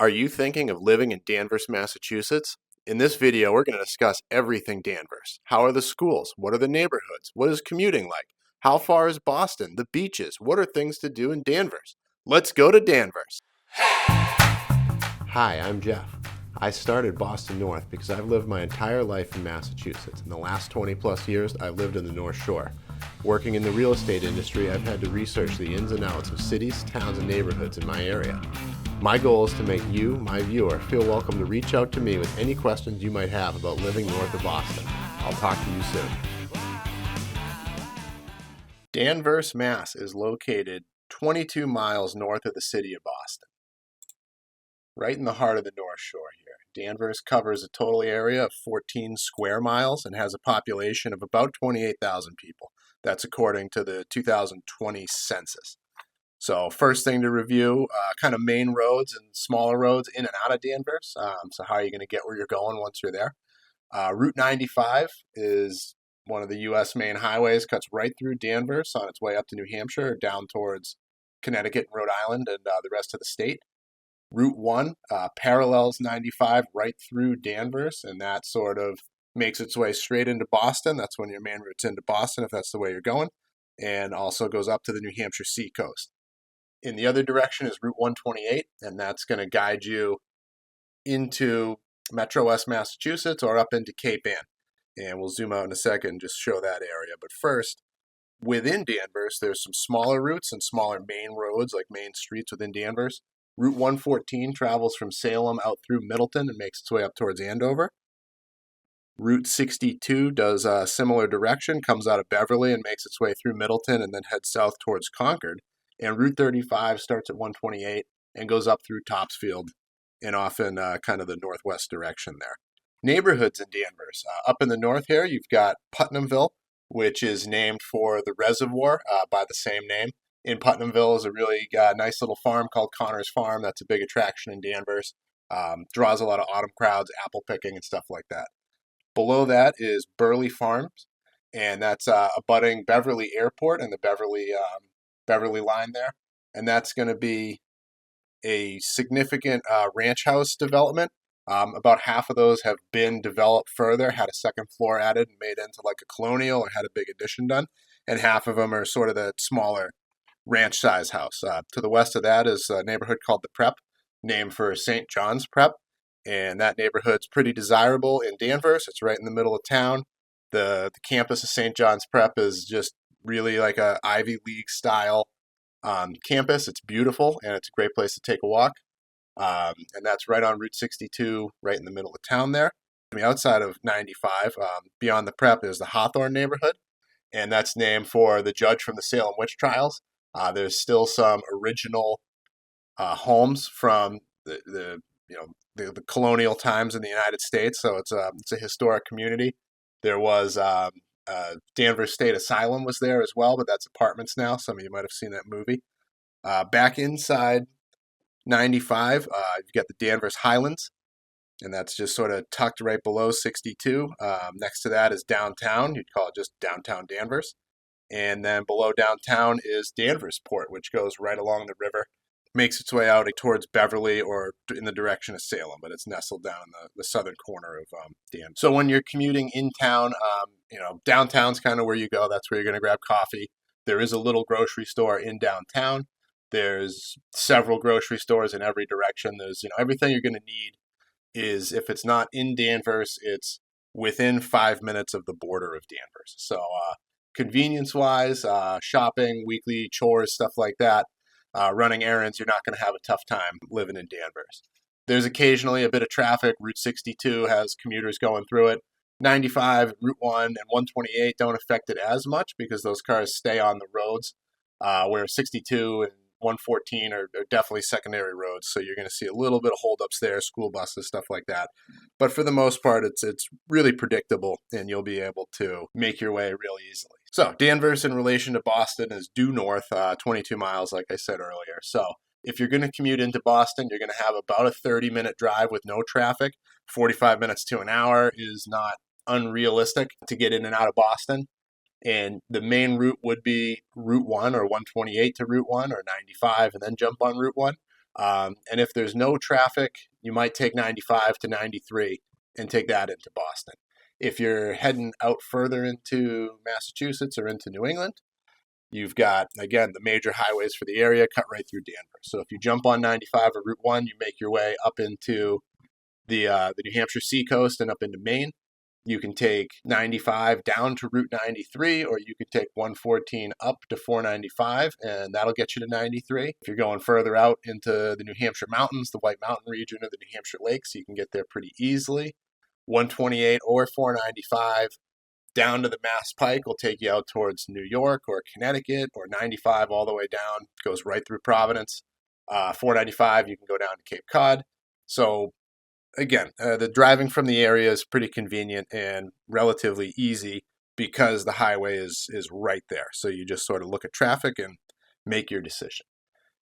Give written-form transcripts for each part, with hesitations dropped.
Are you thinking of living in Danvers, Massachusetts? In this video, we're going to discuss everything Danvers. How are the schools? What are the neighborhoods? What is commuting like? How far is Boston? The beaches? What are things to do in Danvers? Let's go to Danvers. Hi, I'm Jeff. I started Boston North because I've lived my entire life in Massachusetts. In the last 20 plus years, I've lived in the North Shore. Working in the real estate industry, I've had to research the ins and outs of cities, towns, and neighborhoods in my area. My goal is to make you, my viewer, feel welcome to reach out to me with any questions you might have about living north of Boston. I'll talk to you soon. Danvers, Mass. Is located 22 miles north of the city of Boston, right in the heart of the North Shore here. Danvers covers a total area of 14 square miles and has a population of about 28,000 people. That's according to the 2020 census. So first thing to review, kind of main roads and smaller roads in and out of Danvers. So how are you going to get where you're going once you're there? Route 95 is one of the U.S. main highways, cuts right through Danvers on its way up to New Hampshire, down towards Connecticut and Rhode Island and the rest of the state. Route 1 parallels 95 right through Danvers, and that sort of makes its way straight into Boston. That's when your main route's into Boston, if that's the way you're going, and also goes up to the New Hampshire seacoast. In the other direction is Route 128, and that's going to guide you into Metro West Massachusetts or up into Cape Ann. And we'll zoom out in a second and just show that area. But first, within Danvers, there's some smaller routes and smaller main roads, like main streets within Danvers. Route 114 travels from Salem out through Middleton and makes its way up towards Andover. Route 62 does a similar direction, comes out of Beverly and makes its way through Middleton and then heads south towards Concord. And Route 35 starts at 128 and goes up through Topsfield and often kind of the northwest direction there. Neighborhoods in Danvers. Up in the north here, you've got Putnamville, which is named for the reservoir by the same name. In Putnamville is a really nice little farm called Connor's Farm. That's a big attraction in Danvers. Draws a lot of autumn crowds, apple picking and stuff like that. Below that is Burley Farms, and that's abutting Beverly Airport and the Beverly line there. And that's going to be a significant ranch house development. About half of those have been developed further, had a second floor added and made into like a colonial or had a big addition done. And half of them are sort of the smaller ranch size house. To the west of that is a neighborhood called the Prep, named for St. John's Prep. And that neighborhood's pretty desirable in Danvers. It's right in the middle of town. The campus of St. John's Prep is just really like a Ivy League style campus. It's beautiful and it's a great place to take a walk. And that's right on Route 62, right in the middle of town there. Outside of 95, beyond the Prep, is the Hawthorne neighborhood, and that's named for the judge from the Salem witch trials. There's still some original homes from the colonial times in the United States, so it's a historic community. There was Danvers State Asylum was there as well, but that's apartments now. Some of you might have seen that movie. Back inside 95, you've got the Danvers Highlands, and that's just sort of tucked right below 62. Next to that is downtown. You'd call it just downtown Danvers. And then below downtown is Danversport, which goes right along the river, makes its way out towards Beverly or in the direction of Salem, but it's nestled down in the southern corner of Danvers. So when you're commuting in town, downtown's kind of where you go. That's where you're going to grab coffee. There is a little grocery store in downtown. There's several grocery stores in every direction. There's, everything you're going to need is, if it's not in Danvers, it's within 5 minutes of the border of Danvers. So convenience-wise, shopping, weekly chores, stuff like that, running errands, you're not going to have a tough time living in Danvers. There's occasionally a bit of traffic. Route 62 has commuters going through it. 95, Route 1, and 128 don't affect it as much because those cars stay on the roads, where 62 and 114 are definitely secondary roads, so you're going to see a little bit of holdups there, school buses, stuff like that. But for the most part, it's really predictable, and you'll be able to make your way really easily. So Danvers in relation to Boston is due north, 22 miles, like I said earlier. So if you're going to commute into Boston, you're going to have about a 30-minute drive with no traffic. 45 minutes to an hour is not unrealistic to get in and out of Boston. And the main route would be Route 1 or 128 to Route 1 or 95 and then jump on Route 1. And if there's no traffic, you might take 95 to 93 and take that into Boston. If you're heading out further into Massachusetts or into New England, you've got, again, the major highways for the area cut right through Danvers. So if you jump on 95 or Route 1, you make your way up into the New Hampshire seacoast and up into Maine. You can take 95 down to Route 93, or you could take 114 up to 495, and that'll get you to 93. If you're going further out into the New Hampshire mountains, the White Mountain region, or the New Hampshire lakes, you can get there pretty easily. 128 or 495 down to the Mass Pike will take you out towards New York or Connecticut, or 95 all the way down, goes right through Providence. 495, you can go down to Cape Cod. So again, the driving from the area is pretty convenient and relatively easy because the highway is right there. So you just sort of look at traffic and make your decision.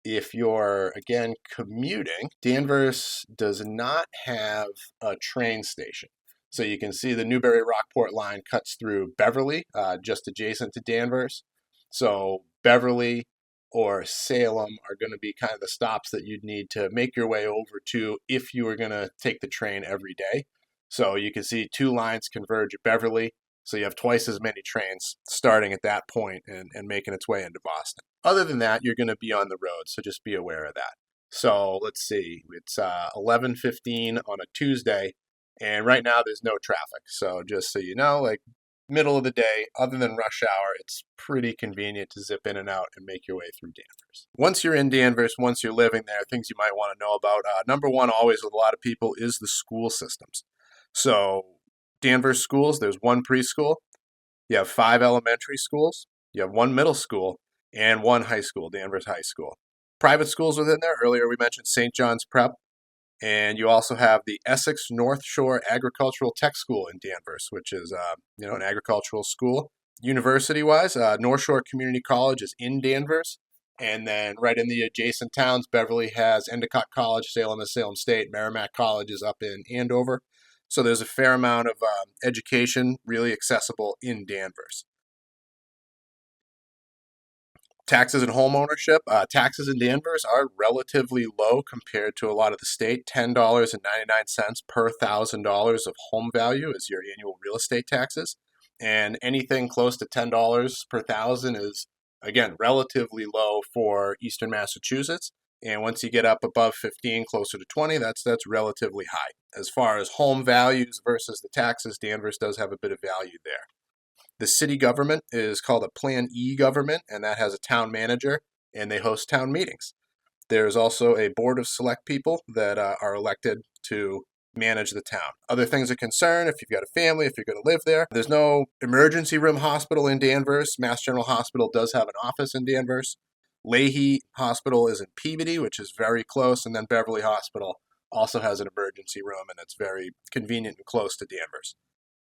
If you're, again, commuting, Danvers does not have a train station. So you can see the Newbury Rockport line cuts through Beverly, just adjacent to Danvers. So Beverly or Salem are going to be kind of the stops that you'd need to make your way over to if you were going to take the train every day. So you can see two lines converge at Beverly. So you have twice as many trains starting at that point and making its way into Boston. Other than that, you're going to be on the road, so just be aware of that. So let's see, it's 11:15 on a Tuesday, and right now there's no traffic. So just so you know, like middle of the day, other than rush hour, it's pretty convenient to zip in and out and make your way through Danvers. Once you're in Danvers, once you're living there, things you might want to know about. Number one, always with a lot of people, is the school systems. So Danvers schools, there's one preschool, you have 5 elementary schools, you have 1 middle school, and 1 high school, Danvers High School. Private schools within there, earlier we mentioned St. John's Prep, and you also have the Essex North Shore Agricultural Tech School in Danvers, which is an agricultural school. University-wise, North Shore Community College is in Danvers, and then right in the adjacent towns, Beverly has Endicott College, Salem is Salem State, Merrimack College is up in Andover. So there's a fair amount of education really accessible in Danvers. Taxes and home ownership. Taxes in Danvers are relatively low compared to a lot of the state. $10.99 per $1,000 of home value is your annual real estate taxes. And anything close to $10 per thousand is, again, relatively low for Eastern Massachusetts. And once you get up above 15, closer to 20, that's relatively high. As far as home values versus the taxes, Danvers does have a bit of value there. The city government is called a Plan E government, and that has a town manager, and they host town meetings. There's also a board of select people that are elected to manage the town. Other things of concern, if you've got a family, if you're going to live there, there's no emergency room hospital in Danvers. Mass General Hospital does have an office in Danvers. Leahy Hospital is in Peabody, which is very close, and then Beverly Hospital also has an emergency room, and it's very convenient and close to Danvers.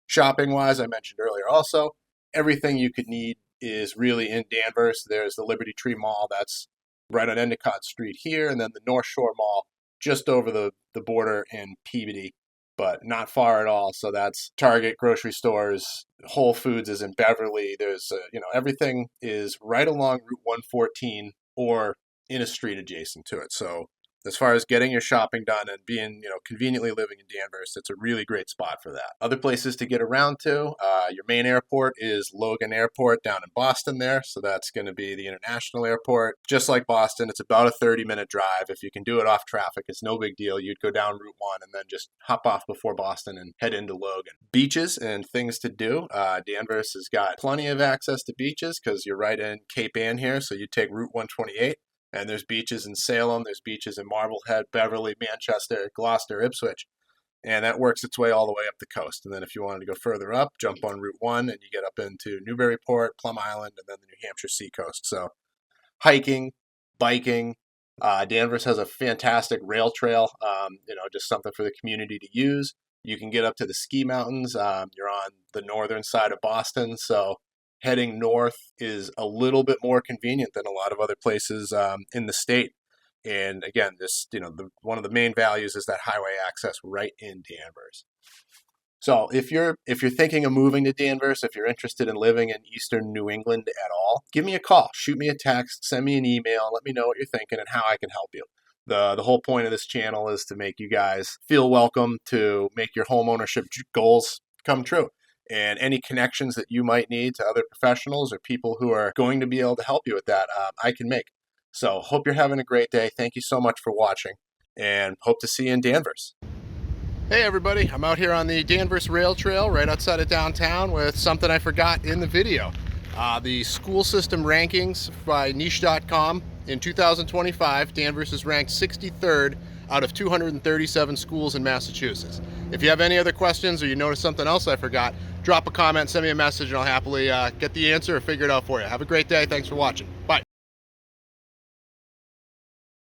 Shopping-wise, I mentioned earlier also, everything you could need is really in Danvers. There's the Liberty Tree Mall, that's right on Endicott Street here, and then the North Shore Mall just over the border in Peabody, but not far at all. So that's Target, grocery stores, Whole Foods is in Beverly. There's, everything is right along Route 114 or in a street adjacent to it. So as far as getting your shopping done and being, conveniently living in Danvers, it's a really great spot for that. Other places to get around to, your main airport is Logan Airport down in Boston there. So that's going to be the international airport. Just like Boston, it's about a 30-minute drive. If you can do it off traffic, it's no big deal. You'd go down Route 1 and then just hop off before Boston and head into Logan. Beaches and things to do. Danvers has got plenty of access to beaches because you're right in Cape Ann here. So you take Route 128. And there's beaches in Salem, there's beaches in Marblehead, Beverly, Manchester, Gloucester, Ipswich. And that works its way all the way up the coast. And then if you wanted to go further up, jump on Route 1 and you get up into Newburyport, Plum Island, and then the New Hampshire seacoast. So hiking, biking. Danvers has a fantastic rail trail, just something for the community to use. You can get up to the ski mountains. You're on the northern side of Boston, so heading north is a little bit more convenient than a lot of other places in the state. And again, one of the main values is that highway access right in Danvers. So if you're thinking of moving to Danvers, if you're interested in living in Eastern New England at all, give me a call, shoot me a text, send me an email, let me know what you're thinking and how I can help you. The whole point of this channel is to make you guys feel welcome, to make your home ownership goals come true. And any connections that you might need to other professionals or people who are going to be able to help you with that, I can make. So hope you're having a great day. Thank you so much for watching, and hope to see you in Danvers. Hey everybody, I'm out here on the Danvers Rail Trail right outside of downtown with something I forgot in the video. The school system rankings by niche.com. In 2025, Danvers is ranked 63rd out of 237 schools in Massachusetts. If you have any other questions or you notice something else I forgot, drop a comment, send me a message, and I'll happily get the answer or figure it out for you. Have a great day. Thanks for watching.